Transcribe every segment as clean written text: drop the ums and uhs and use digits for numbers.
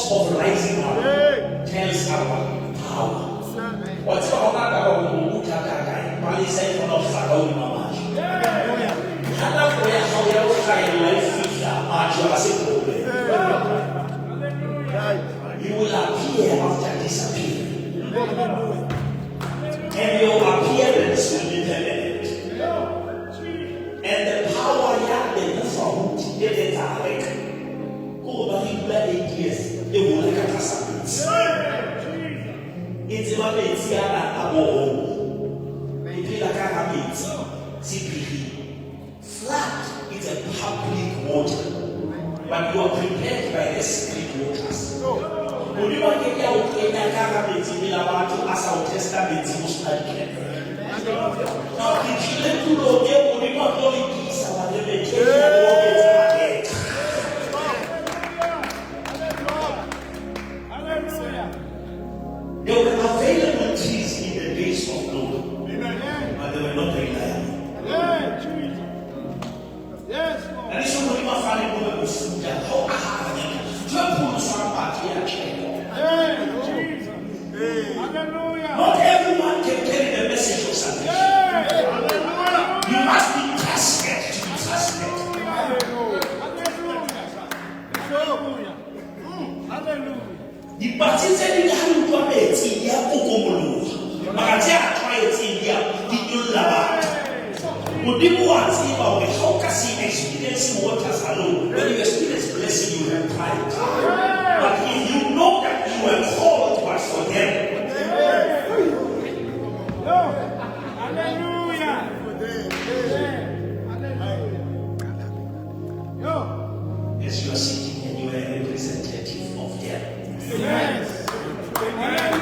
force of rising up tells our power. What's our you will appear after disappearing. And your appearance will be permanent. And the power you have been found, it is direct. Over the 8 years, it will like a cassette. It's a Tiana Abo. Maybe like a habit. CPE. Flat is a public water. But you are prepared by the secret waters. Uliwa kenya ukenya kama betibila watu asa utesta betimu study. Na ukijile tuloge uliwa doli kisa wadebe kenya woge tade. Hallelujah. There were available trees in the days of Noah, but they were not reliable. Yes. And this one uliwa fani kuwe kufuja. How ahanya? Tuwe samba kia cheko. Hallelujah. Not everyone can carry the message of salvation. You must be trusted to be trusted. Hallelujah. The baptism in the hand of the Tia Okomolu. Magatia try it in the Laba. Would you want to see about how can you experience waters alone? When you experience blessing, you have pride. But if you know that you were called but for them. Hallelujah. As you are sitting and you are a representative of them. Yes. Hallelujah.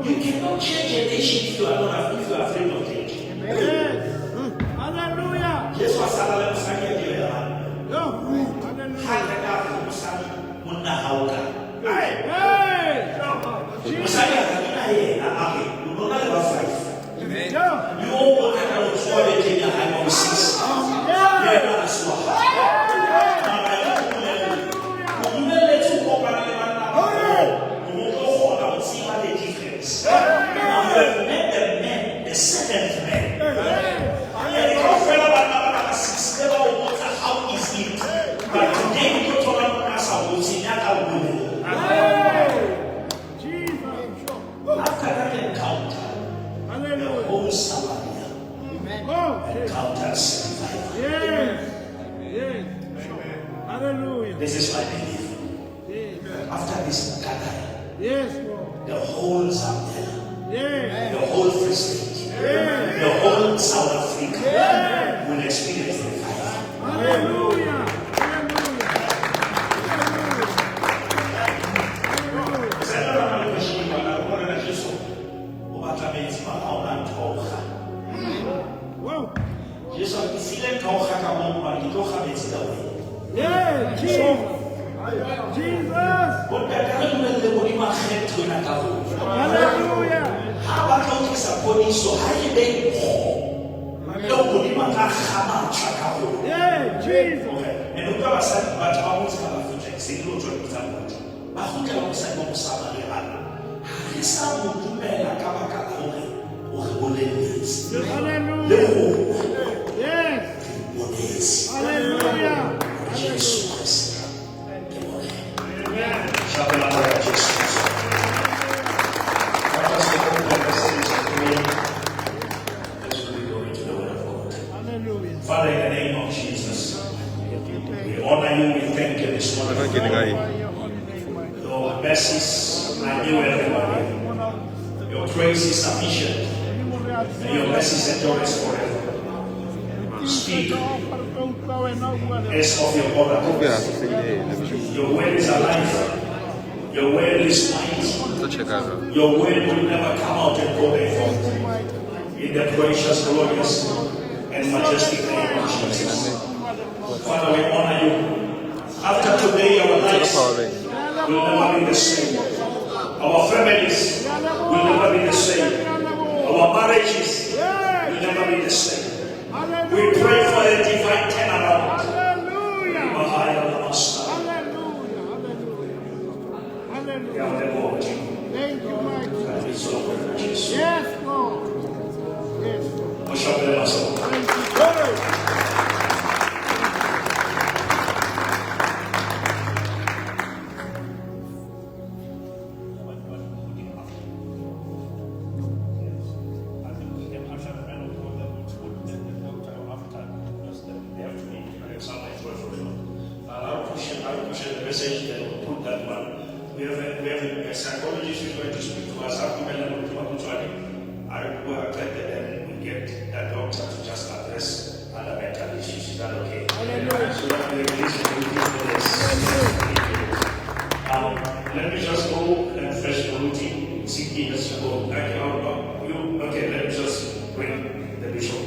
You cannot change a nation if you are afraid of change. Hallelujah. Yes, was Hallelujah. This is my belief. After this gathering, the whole Zambia, the whole Free State, the whole South Africa will experience the fire. Hallelujah. Jesus. Hallelujah. How about you so high nobody Jesus. And look at us, but I won't have a future. Say, no, join with that. I think I will say, no, somebody. Yes. Hallelujah. Jesus. Father, in the name of Jesus, we honor you. Your mercies are new every morning. Your grace is sufficient. And your mercies endure forever. Speak as of your order. Your word is alive. Your word is mighty. Your word will never come out and go back forth. In the precious, glorious, and majestic name of Jesus. Father, we honor you. After today, our lives will never be the same. Our families will never be the same. Our marriages will never be the same. We pray for a divine turnaround. Hallelujah. Thank you, my Jesus. Yes, Lord. Yes. Thank you. I'll push the message and put that one. We have a psychologist who's going to speak to us. I will attend and we get a doctor to just address other mental issues. Is that okay? Let me just go and fetch the routine. Siki has to go. Okay, let me just bring the bishop.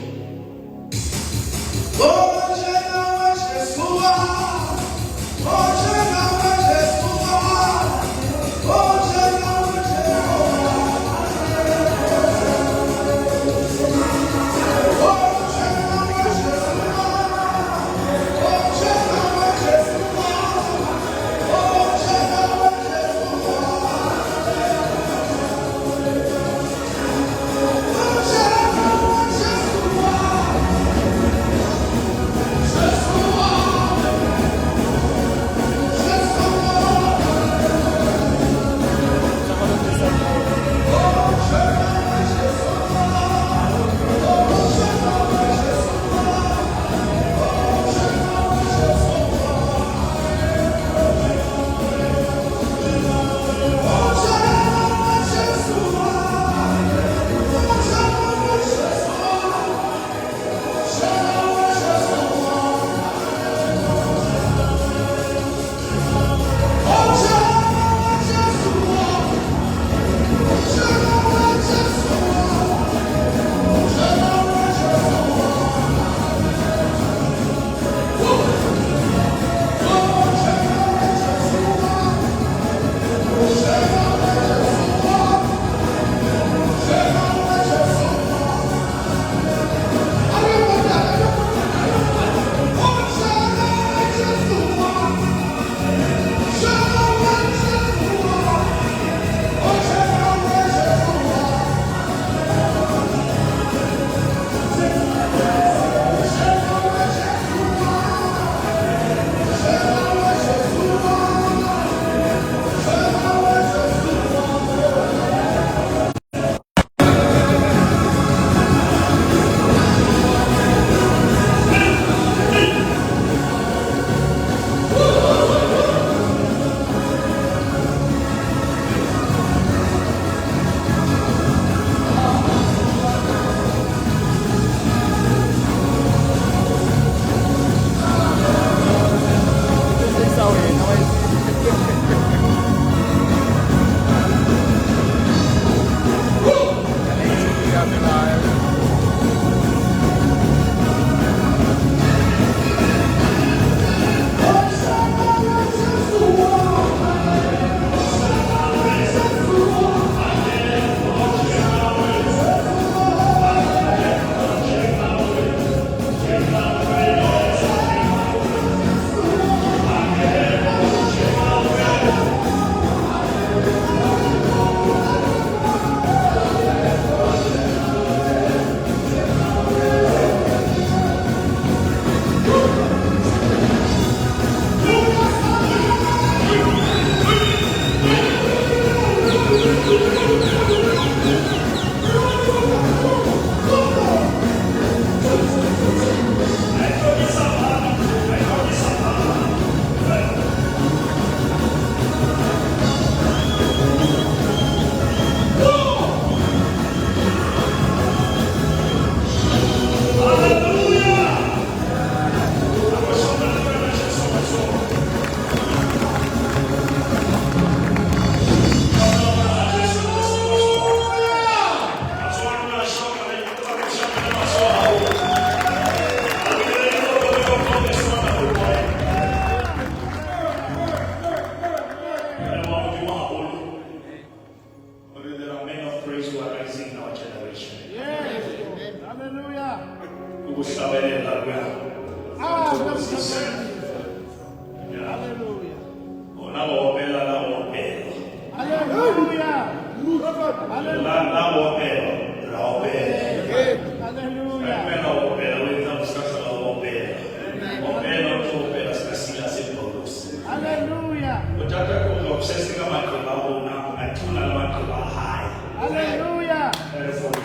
Hallelujah. Hallelujah.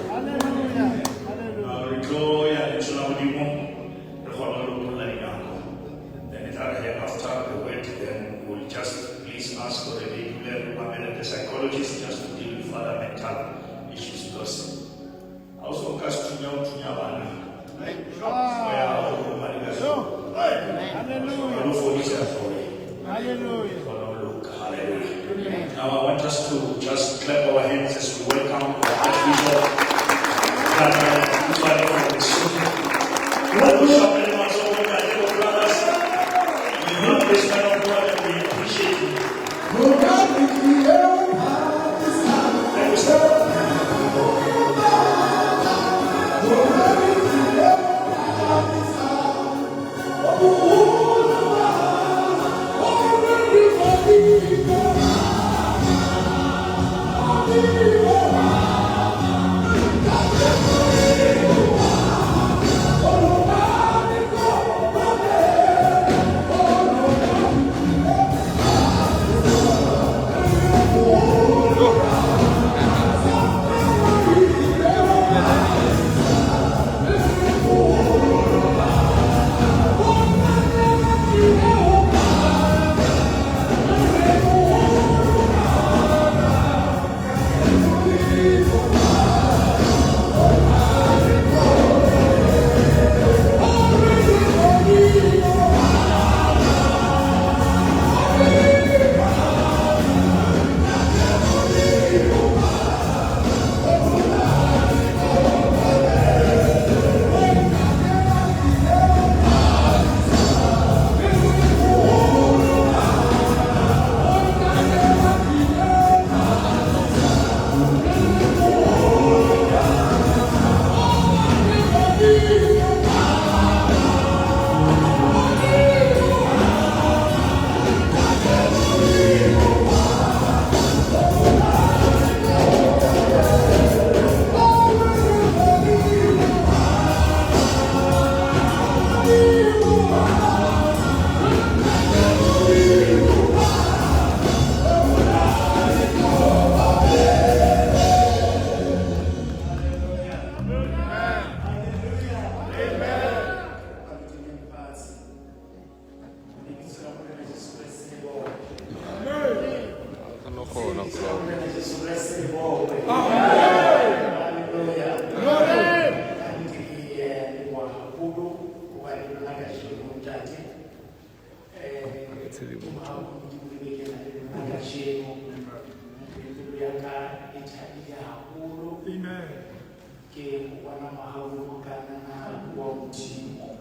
Hallelujah. We'll just please ask for the the psychologist just to deal with further mental issues because also cast to know to Hallelujah. Hallelujah. Now I want us to just clap our hands as we welcome our Archbishop. We love this kind of God and we appreciate it.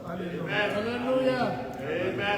Hallelujah. Amen.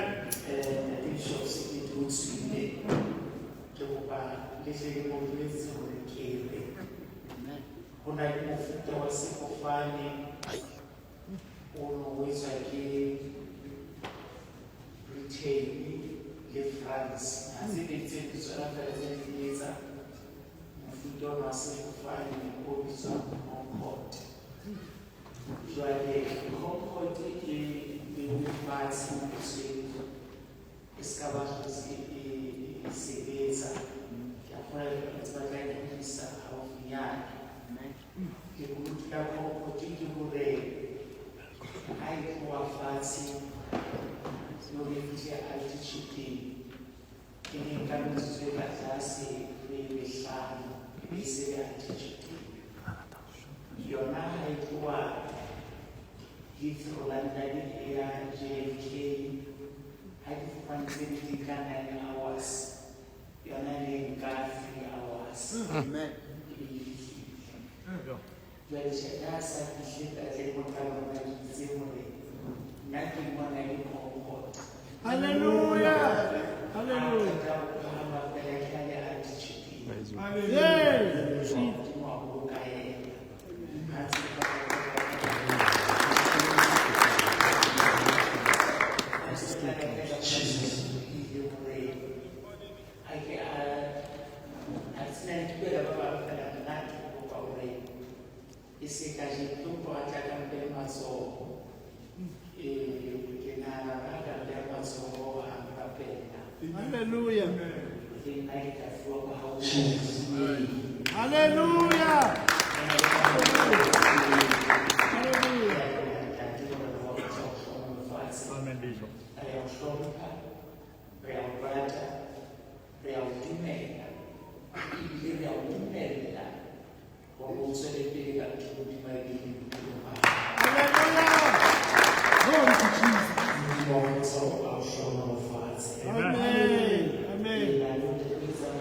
Hallelujah. Hallelujah. Jesus. Hallelujah. Amen, Bishop. Amen. Amen.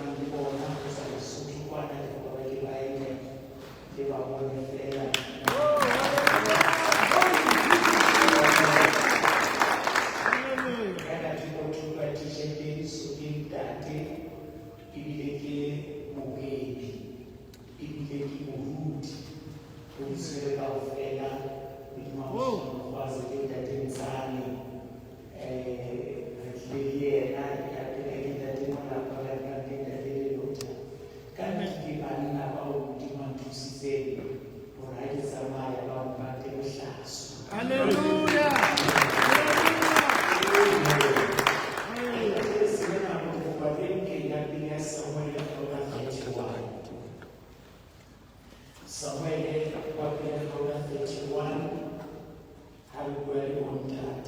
Hallelujah. Somewhere what we have called 31, have a very on that.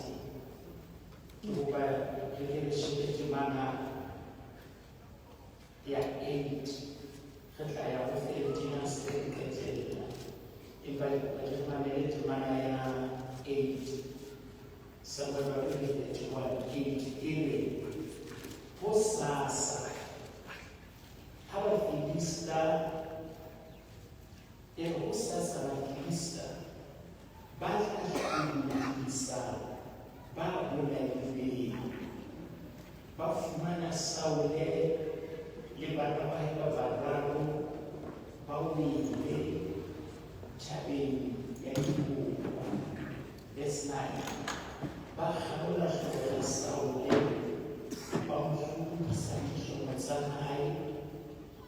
To mana, yeah, 8. I have 18 state. If I manage to mana 8, somewhere between 31, 8, Posasa, how a Filista, a Posasa Filista, Bata Filista, Babula, Bafumana Saule, Libanabai Bavarano, Pauli, Chabin, Yaku, this night, Bahamula Saule, Bamu Sancho Sanhai,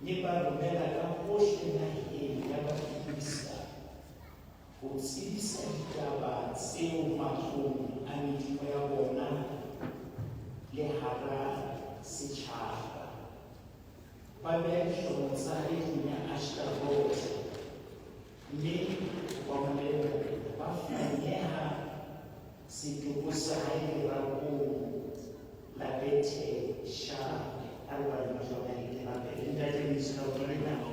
Niba Rumela, Ocean, Yaba Filista, Osisa Java, Seu Matum, Anitoyabona, Lehara, Sichava. Babel Shonsari, Ashtabot, Ne, Wamale, Bafaneha, Situbusai, Rabu, Labete, Shah, Alba Majority, and that is not now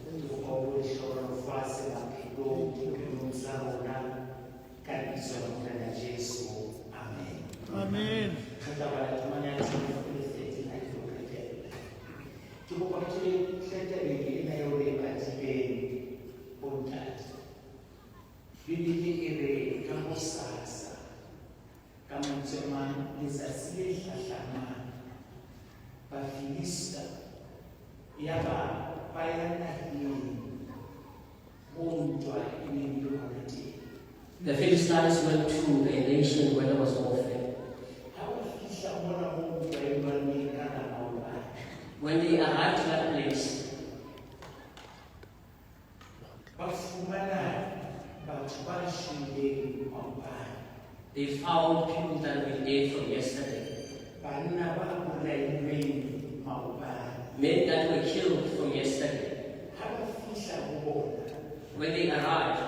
to always show of fast and go to Zamora, Canison, and Jesus. Amen. Amen. The Philistines went to a nation where there was warfare. When they arrived to that place, they found people that we ate from yesterday. Men that were killed from yesterday. When they arrived,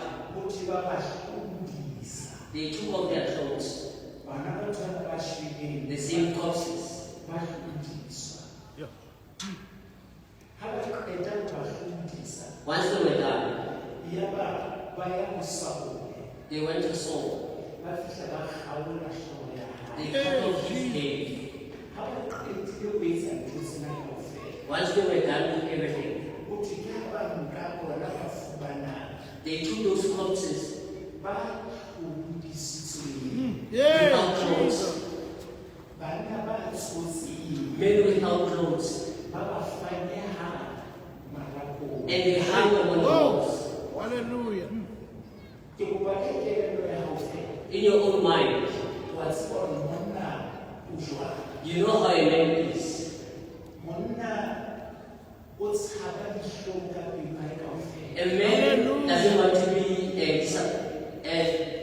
they took off their clothes. The same corpses. Once they were done, they went to Saul. They cut off his head. Once they were done with everything, they took those corpses without clothes. Men without clothes. And they hung them on the walls. Hallelujah. In your own mind, you know how a man is. A man doesn't want to be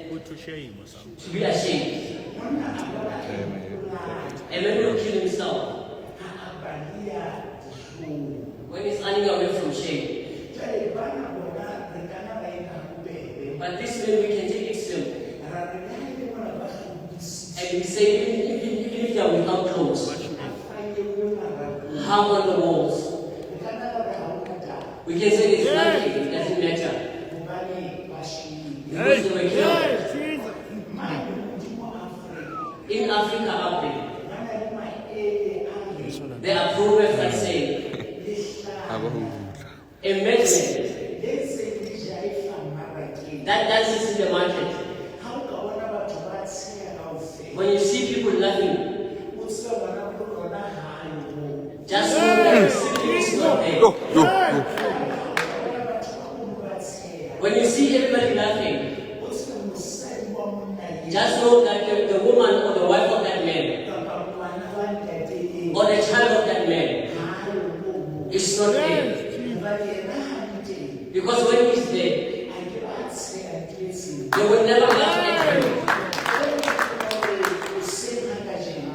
Put to shame or something. to be ashamed. A man will kill himself. running away from shame. But this way we can take it still. And we say, even if they are without clothes, hang on the walls. We can say it's nothing, it doesn't matter. Because they were killed. In Africa, up there, there are proverbs that say, a madman that dances in the market. When you see people laughing, just know that the secret is not there. When you see everybody laughing, just know that the woman or the wife of that man or the child of that man is not there. Because when he's there, they will never laugh at him.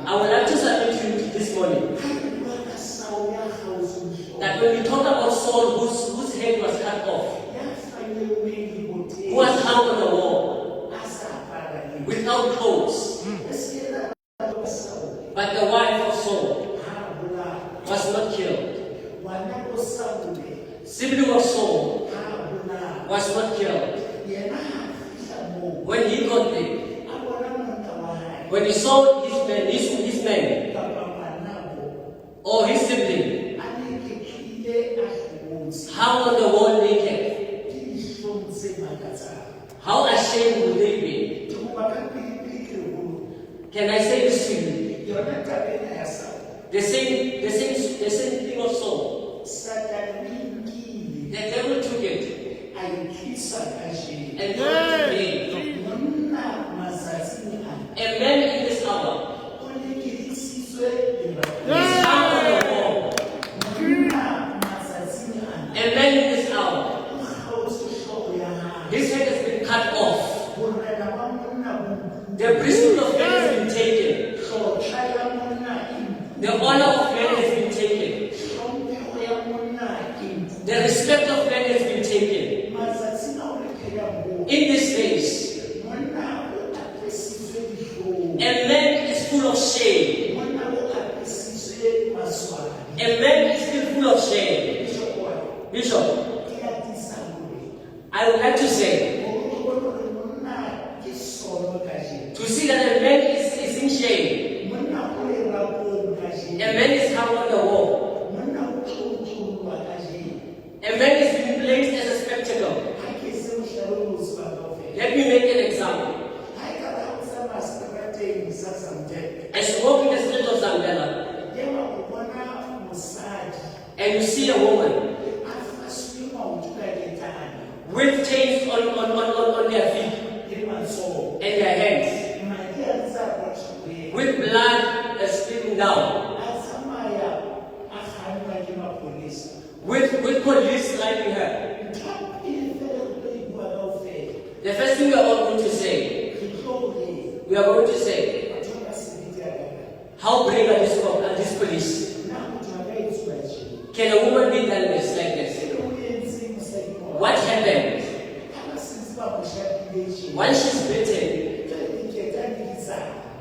I would like to submit to you this morning that when we talk about Saul, whose head was cut off, who was hung on the wall, without clothes, but the wife of Saul was not killed. Sibling of Saul was not killed. When he got there, when he saw his man, or his sibling, hung on the wall naked, how ashamed would they be? Can I say this to you? The same thing of Saul. The devil took it and brought it to me. A man in this hour is hung on the wall. A man in this hour, his head has been cut off. The priesthood of man has been taken. The honor of man has been taken. The respect of man has been taken. In these days, a man is full of shame. A man is still full of shame. Bishop, I would like to say, to see that a man is in shame. A man is hung on the wall. A man is being placed as a spectacle. Let me make an example. As you walk in the street of Zambela, and you see a woman with chains on their feet and their hands, with blood spilling down, with police driving her. The first thing we are all going to say, how brave are these police? Can a woman be done this like this? What happened? Once she's beaten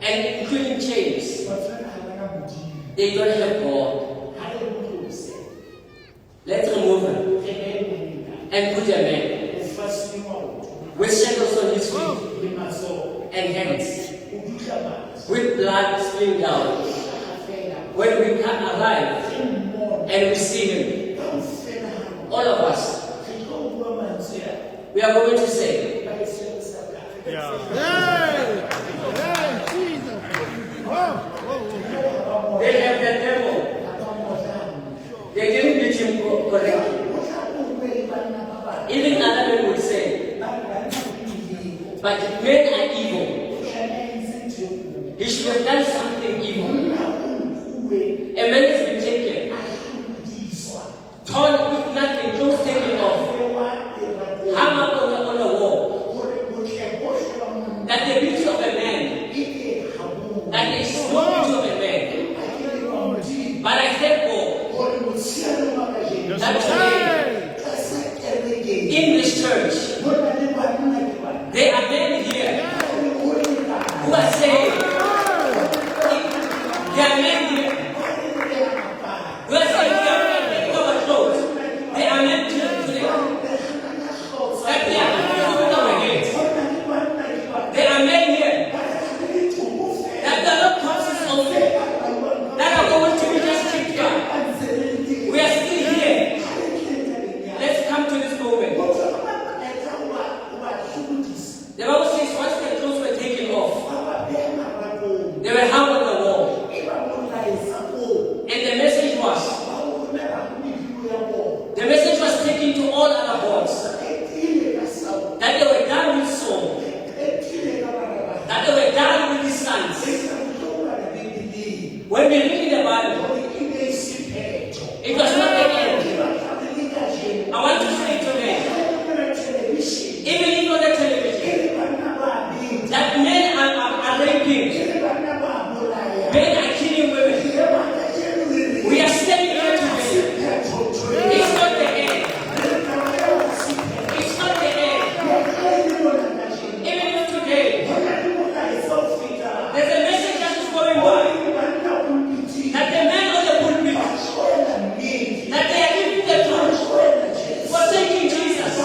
and including chains, they don't have God. Let's remove her and put a man with shackles on his feet and hands, with blood spilling down. When we come alive and we see him, all of us, we are going to say, they have the devil. They didn't beat him correctly. Even other men would say, but men are evil. He should have done something evil. A man has been taken, torn with nothing, clothes taken off, hung up on the wall. That the beauty of a man, that is no beauty of a man. But I thank God that that today in this church there are men here who are saying, there are men here who are saying we are men with our clothes. There are men here today that they are confused with our heads. There are men here that they are not conscious of it, that are going to be just kicked out. We are still here. Let's come to this moment. The Bible says once the clothes were taken off, they were hung on the wall. And the message was taken to all other gods. That they were done with Saul. That they were done with his sons. When we read in the Bible, it was not the end. I want to say today, even if on the television, that men are raping, men are killing women. We are standing here today. It's not the end. It's not the end. Even if today, there's a message that is going by, that the men of the pulpit, that they are giving the truth, forsaking Jesus.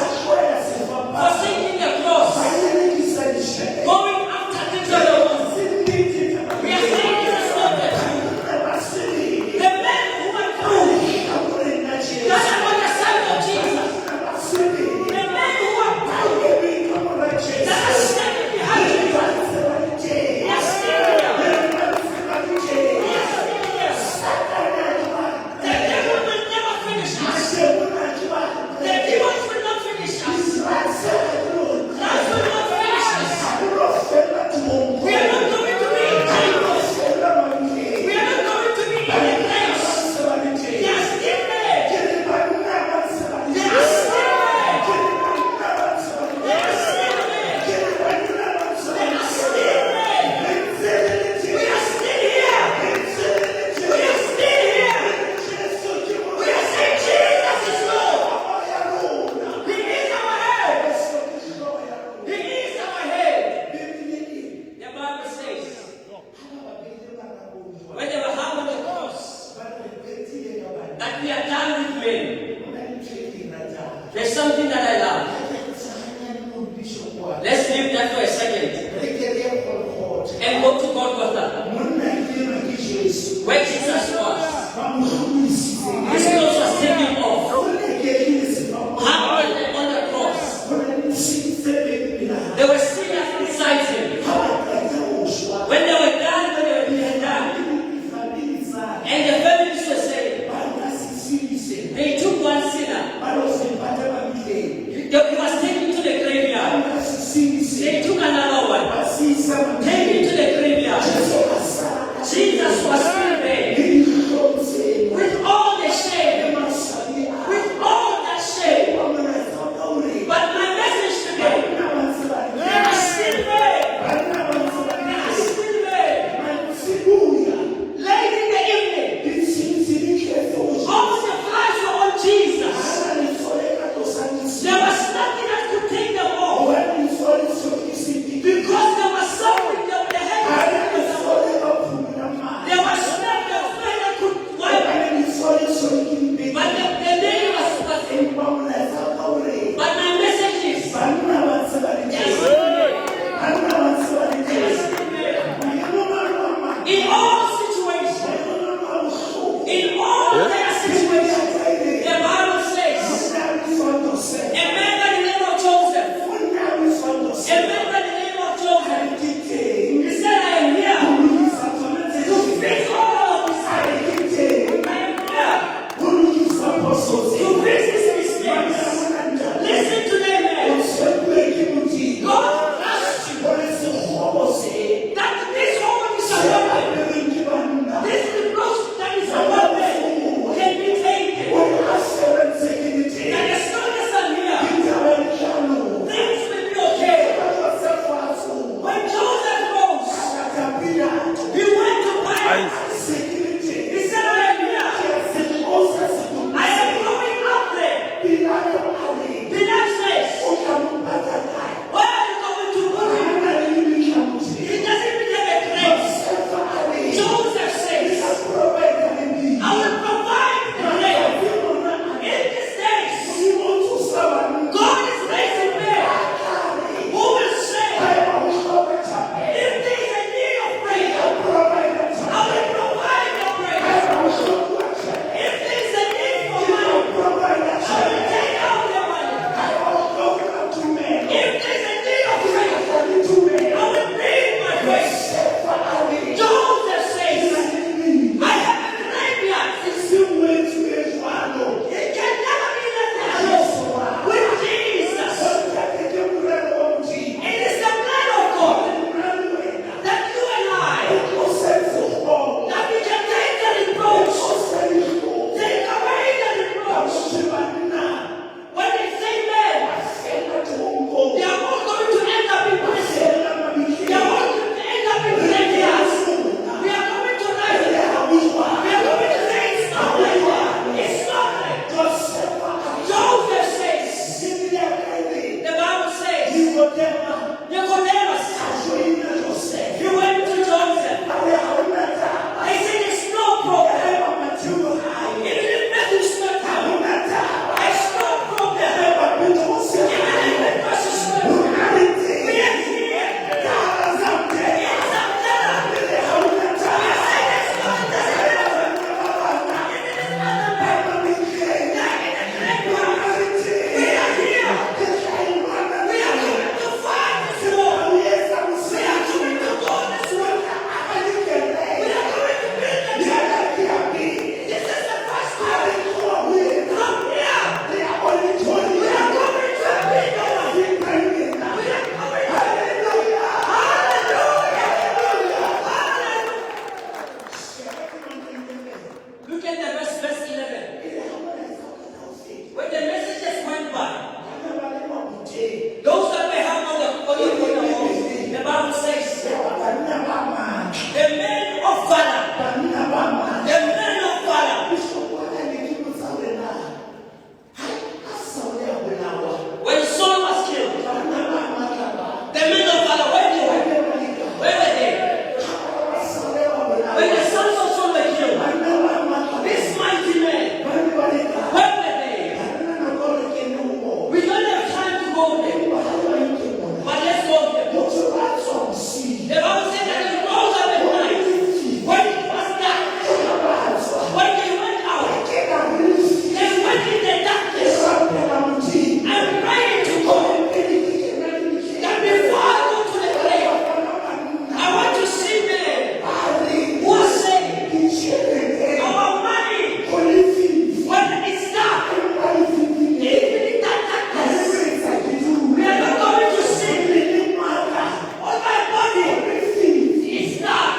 to say it's not like that. It's not like that. Joseph says, the Bible says, Nicodemus, you went to Joseph. They said it's no problem. Even if Matthew's not coming, it's no problem. Even if Matthew's not coming, we are here. It's up there. Look at the verse 11. When the messages went by, those that were hung on the wall, the Bible says, the men of valor, when Saul was killed, the men of valor, where were they? When the sons of Saul were killed, this mighty men, where were they? We don't have time to go there, but let's go there. The Bible said that he rose up at night when it was dark. When they went out, they went in the darkness and prayed to God that before I go to the grave, I want to see men who are saying, our money, when it's dark, even in that darkness, we are not going to see on my body. It's dark,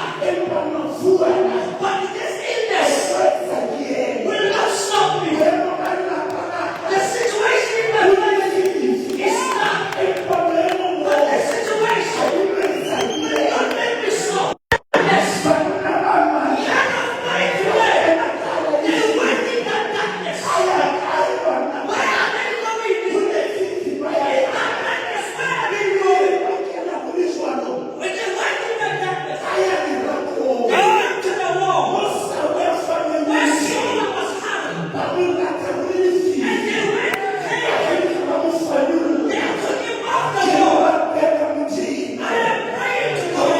but this illness will not stop me. The situation in my life is dark, but the situation will not make me stop. Yes, men of mine today, they went in that darkness. Where are they going? In that darkness, where are they going? When they went in that darkness, they went to the wall where Saul was hung, and they went to him. They took him off the wall. I am praying to God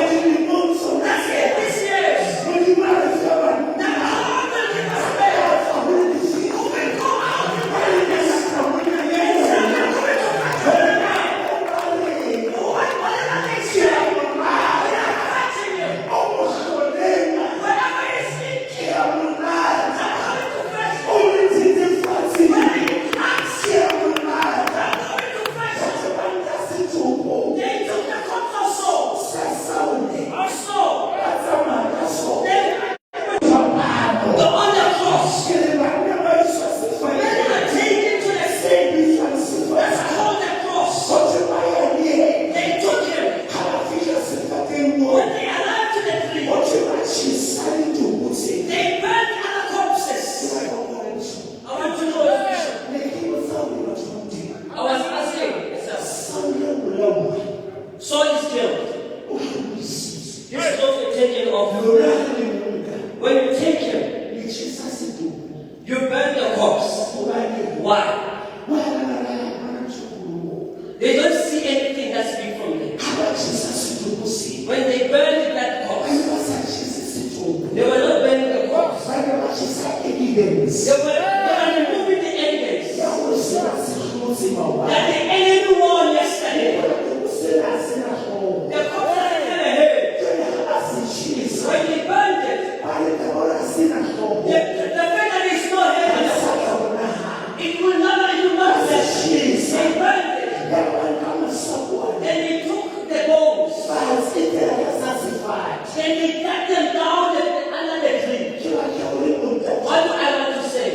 that in this year, that God will give us men who will go out in darkness. It's not going to whatever they say, we are fighting it. Whatever is in here, I'm coming to fight it. When it acts here, I'm coming to fight it. They took the cups of Saul. Our Saul. Then the other cross. When they are taken to the same, that's called the cross. They took him. When they arrived to the tree, they burned other corpses. I want to know the bishop. I was asking, Saul is killed. His clothes were taken off. When you take him, you burn the corpse. Why? They don't see anything that's big from them. When they burned that corpse, they were not burning the corpse. They were removing the evidence that the enemy won yesterday. The corpse has never heard. When they burned it, the fact that it's not heaven, it will not flesh. They burned it. Then they took the bones. Then they cut them down under the tree. What do I want to say?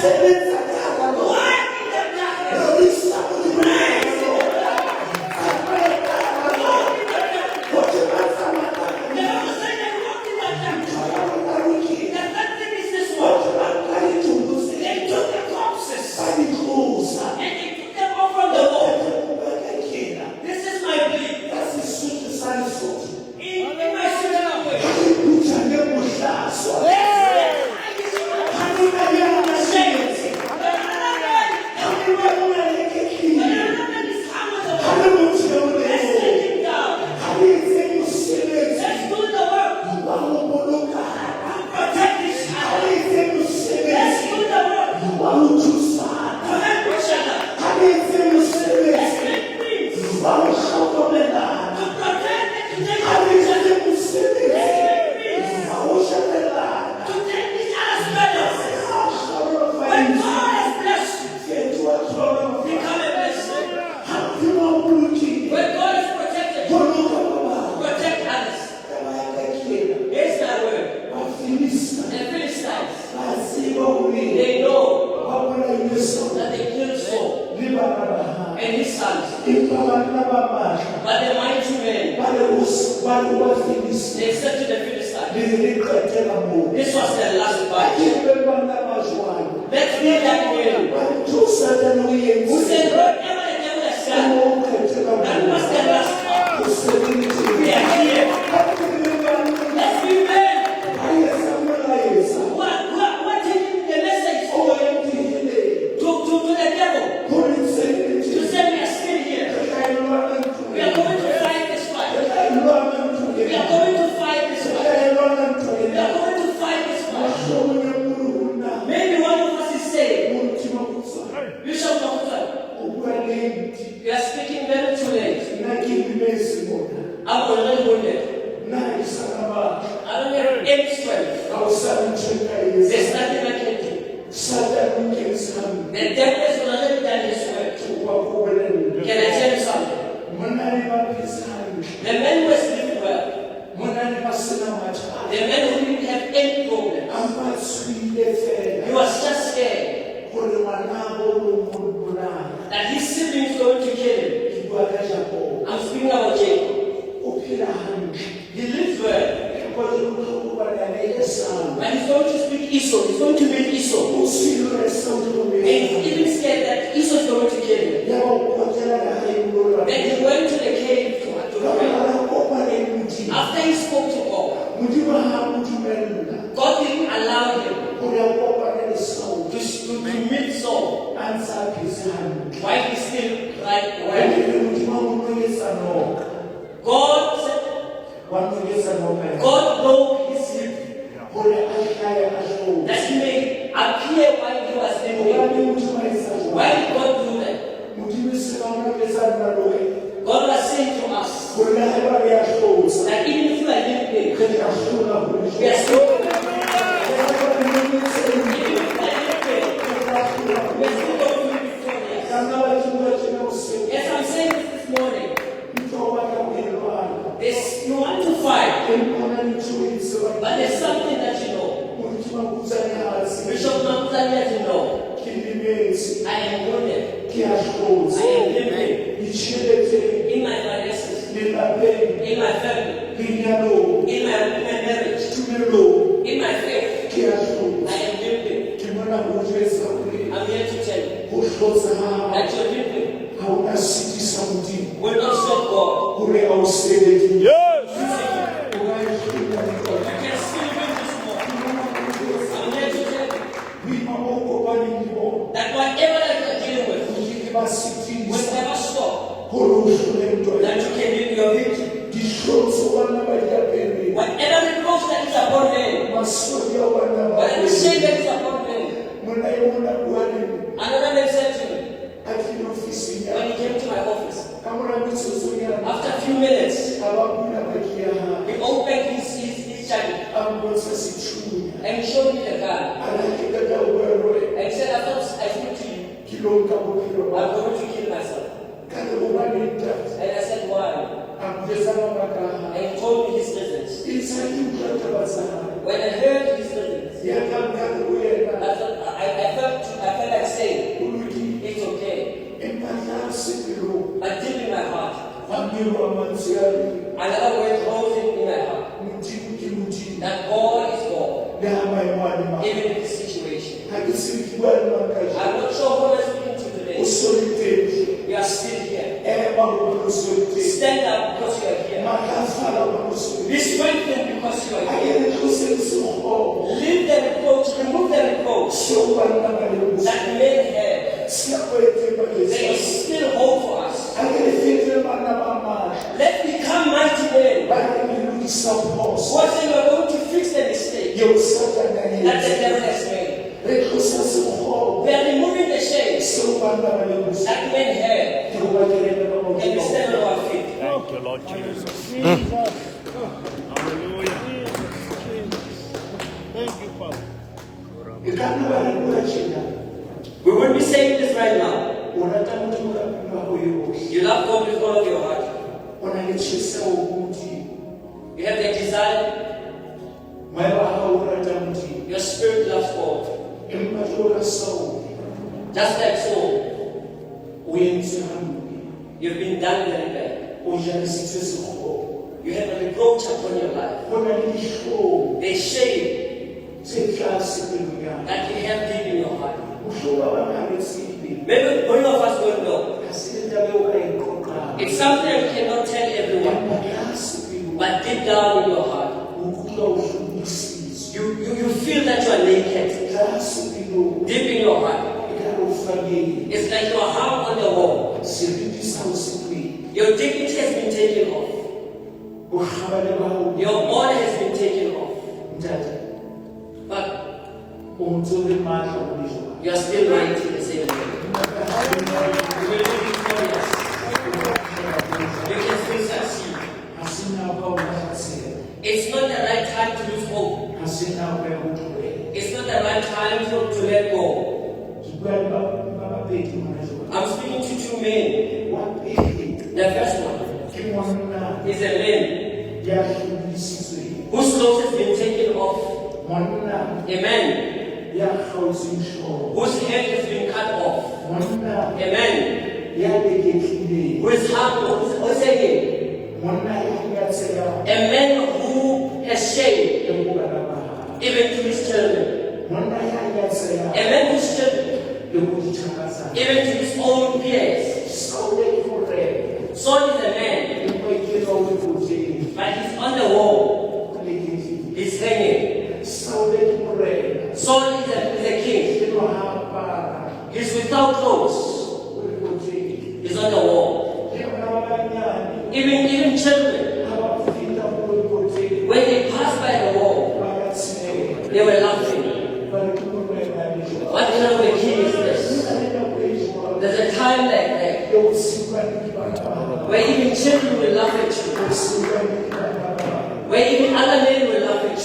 asebenza kangaka Walk in the darkness. lolisa ulimezo Walk in the darkness. kote bazama The Bible says they walked in the darkness. karuki The third thing is this one. kote bakalitunduze They took the corpses balikuza and they took them off from the wall. bakakina This is my belief. asisuthi salifuthi In my spiritual way. kuja ngemuhlaswa hanibeyana senze hanibeyana lekekile hanibuthiyeule hanize musebenzi wawubulukana hanize musebenzi wawuthusana hanize musebenzi wawuhlokomelana hanize musebenzi wawushabelana When God has blessed you, become a blessing. When God has protected you, protect others. Here's that word. The Philistines, they know that they killed Saul and his sons. But the mighty men, they said to the Philistines, this was their last fight. Let's be like men who said, whatever the devil has done, that was their last fight. We are here. Let's be men who are taking the message to the devil to say we are still here. We are going to fight this fight. We are going to fight this fight. We are going to fight this fight. Maybe one of us is saying, Bishop Makuta, you are speaking very too late. I'm already wounded. I don't have any strength. There's nothing I can do. The devil has already done his work. Can I tell you something? The men were sleeping well. The men who didn't have any problem. He was just scared that his siblings were going to kill him. I'm speaking about Jacob. He lived well. But he's going to speak Esau. He's going to meet Esau. And he's even scared that Esau is going to kill him. Then he went to the cave to pray. After he spoke to God, God didn't allow him to meet Saul while he still cried well. God said, God broke his sleep that he may appear while he was sleeping. Why did God do that? God was saying to us that even if you are living, we are still yes, I'm saying this morning. You want to fight, but there's something that you know. Bishop Makuta, you know. I am wounded. I am living in my finances, in my family, in my marriage, in my faith. I am living. I'm here to tell you that your living will not stop God. You can still live this morning. I'm here to tell you that whatever that you're dealing with will never stop. That you can live your victory. Whatever the cross that is upon them, whatever the shame that is upon them. Another man said to me, when he came to my office, after a few minutes, he opened his jacket and he showed me the gun. And he said, I spoke to you. I'm going to kill myself. And I said, why? And he told me his reasons. When I heard his reasons, I Another word rose in my heart. That God is God. Even in this situation. I'm not sure who I'm speaking to today. You are still here. Stand up because you are here. Be strengthened because you are here. Leave the reproach, remove the reproach that men have. There is still hope for us. Let's become mighty men. What we are going to fix the mistake that the devil has made. We are removing the shame that men have. And we stand on our feet. Thank you, Lord Jesus. Hallelujah. Thank you, Father. We wouldn't be saying this right now. You love God with all of your heart. You have the desire. Your spirit loves God. Just like Saul. You've been done very bad. You have a reproach upon your life. There's shame that you have deep in your heart. Maybe many of us don't know. It's something that you cannot tell everyone. But deep down in your heart, you feel that you are naked. Deep in your heart. It's like you are hung on the wall. Your dignity has been taken off. Your honor has been taken off. But you are still mighty the same way. You will be victorious. You can still succeed. It's not the right time to lose hope. It's not the right time to let go. I'm speaking to two men. The first one is a man whose clothes has been taken off. A man whose head has been cut off. A man who is humble, who's hanging. A man who has shame, even to his children. A man whose children, even to his own peers. Saul is a man, but he's on the wall. He's hanging. Saul is a king. He's without clothes. He's on the wall. Even children, when they pass by the wall, they were laughing. What kind of a king is this? There's a time like that where even children will laugh at you, where even other men will laugh at you.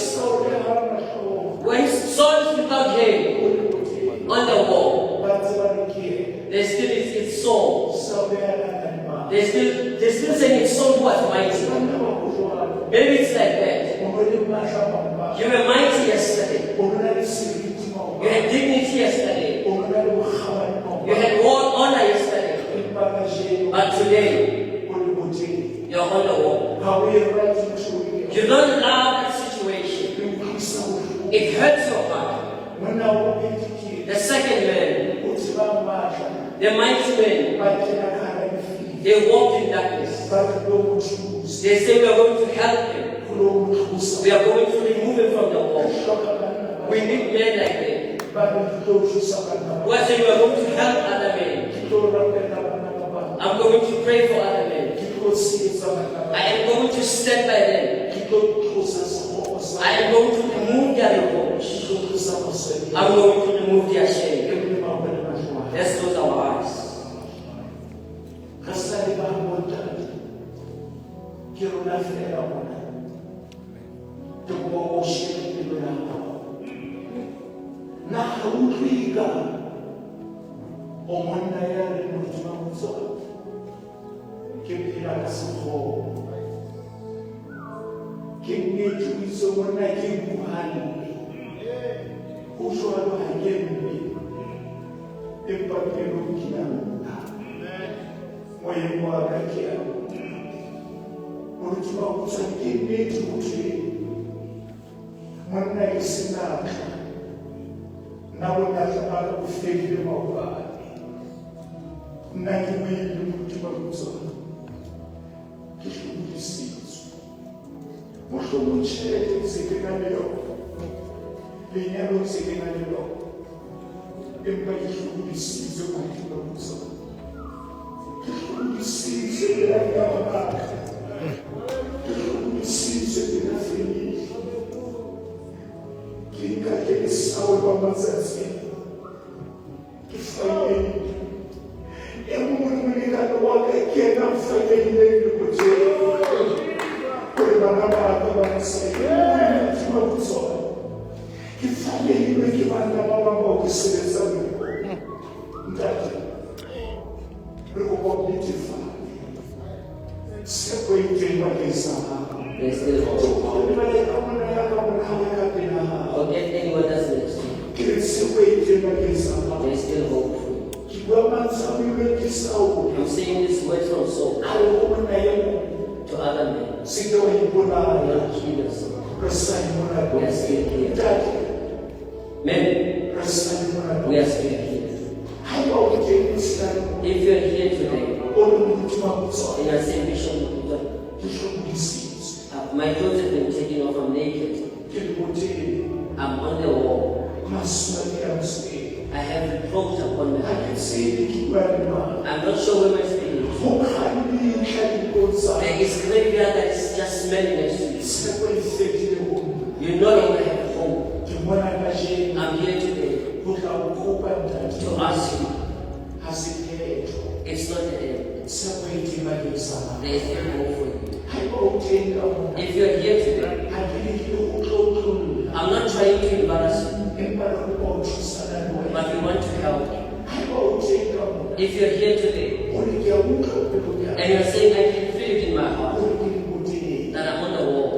When Saul is without him on the wall, they still it's Saul. They still saying it's Saul who was mighty. Maybe it's like that. You were mighty yesterday. You had dignity yesterday. You had honor yesterday. But today, you're on the wall. You don't allow that situation. It hurts your heart. The second man, the mighty man, they walk in darkness. They say we are going to help him. We are going to remove him from the wall. We need men like that. Who are saying we are going to help other men. I'm going to pray for other men. I am going to stand by them. I am going to remove their reproach. I'm going to remove their shame. Let's close our eyes. ukuthi bawuthi indeed ukuthi monna isinakha nawe nahlala ufekile mawubani nakimile ukuthi bawuthi kishukulisizwe mohlobo nchele sekenalelo lenyalo sekenalelo empa kishukulisizwe ukuthi bawuthi kishukulisizwe yakabaka kishukulisizwe kinafeli kingake isawe kwamazazi kifayeli emunikano wake kena mfayeli ukuthi bangabaka banasayema kuzola kifayeli bekibanda baba ngokusebenza ngikho ndati ukubokulifa sekwentwa lesana They still hope. Forget anyone else next to you. They still hope for you. I'm saying this word from soul to other men. Not kill yourself. We are still here. Men, we are still here. If you're here today, and you're saying, Bishop, my clothes have been taken off, I'm naked. I'm on the wall. I have reproach upon my head. I'm not sure where my spirit is. There is graveyard that is just smelling next to you. You no longer have a home. I'm here today to ask you. It's not the end. There is still hope for you. If you're here today, I'm not trying to embarrass you, but we want to help you. If you're here today, and you're saying, I can feel it in my heart, that I'm on the wall,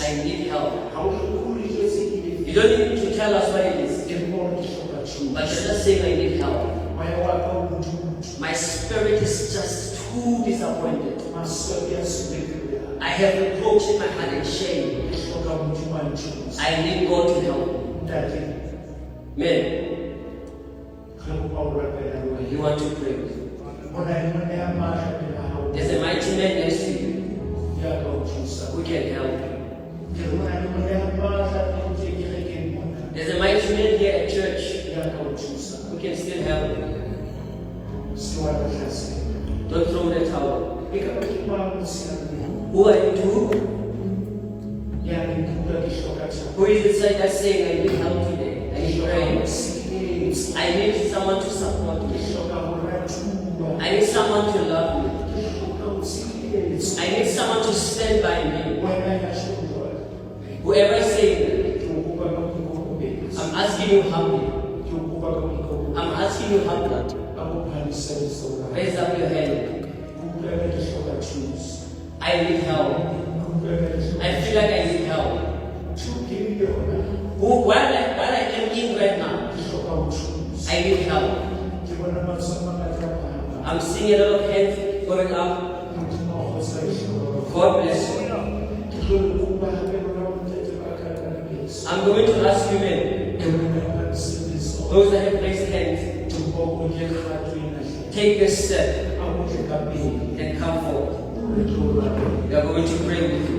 I need help. You don't need to tell us what it is, but you're just saying, I need help. My spirit is just too disappointed. I have reproach in my heart and shame. I need God to help me. Men, you want to pray with me. There's a mighty man next to you who can help you. There's a mighty man here at church who can still help you. Don't throw the towel. Who are you to? Who is inside that saying, I need help today? I need prayer. I need someone to support me. I need someone to love me. I need someone to stand by me. Whoever is saying that, I'm asking you humbly. I'm asking you humbly. Raise up your hand. I need help. I feel like I need help. While I am in right now, I need help. I'm seeing a lot of hands going up. God bless you. I'm going to ask you men, those that have placed hands, take this step and come forward. We are going to pray with you.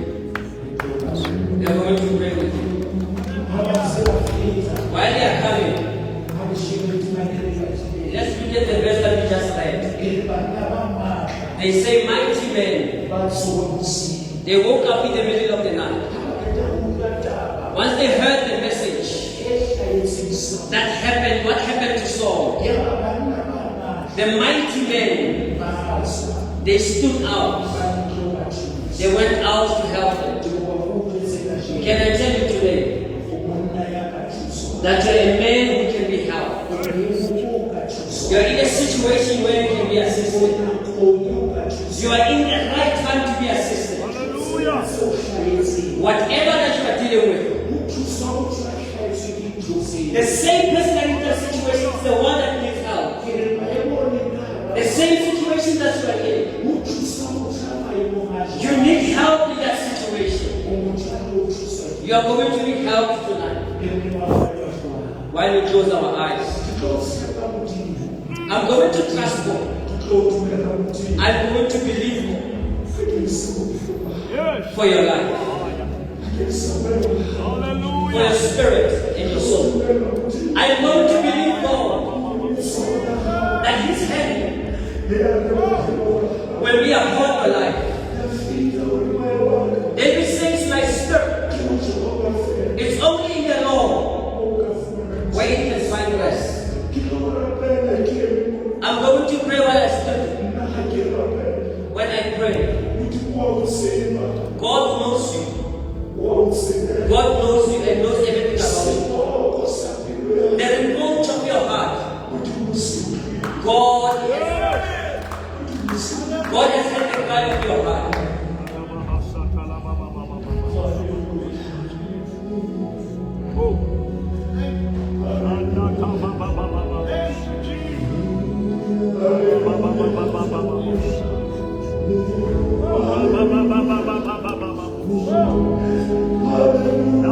We are going to pray with you. While they are coming, let's look at the verse that we just read. They say, mighty men. They woke up in the middle of the night. Once they heard the message that happened, what happened to Saul? The mighty men, they stood out. They went out to help them. Can I tell you today that you're a man who can be helped? You're in a situation where you can be assisted. You are in the right time to be assisted. Whatever that you are dealing with, the same person in that situation is the one that needs help. The same situation that you are in. You You are going to be helped tonight while we close our eyes. I'm going to trust God. I'm going to believe God for your life, for your spirit and your soul. I'm going to believe God that His hand will be upon your life. David says, my spirit, it's only in the Lord where it can find rest. I'm going to pray while I study. When I pray, God knows you. God knows you and knows everything about you. The reproach of your heart, God has heard the cry of your heart. Hallelujah.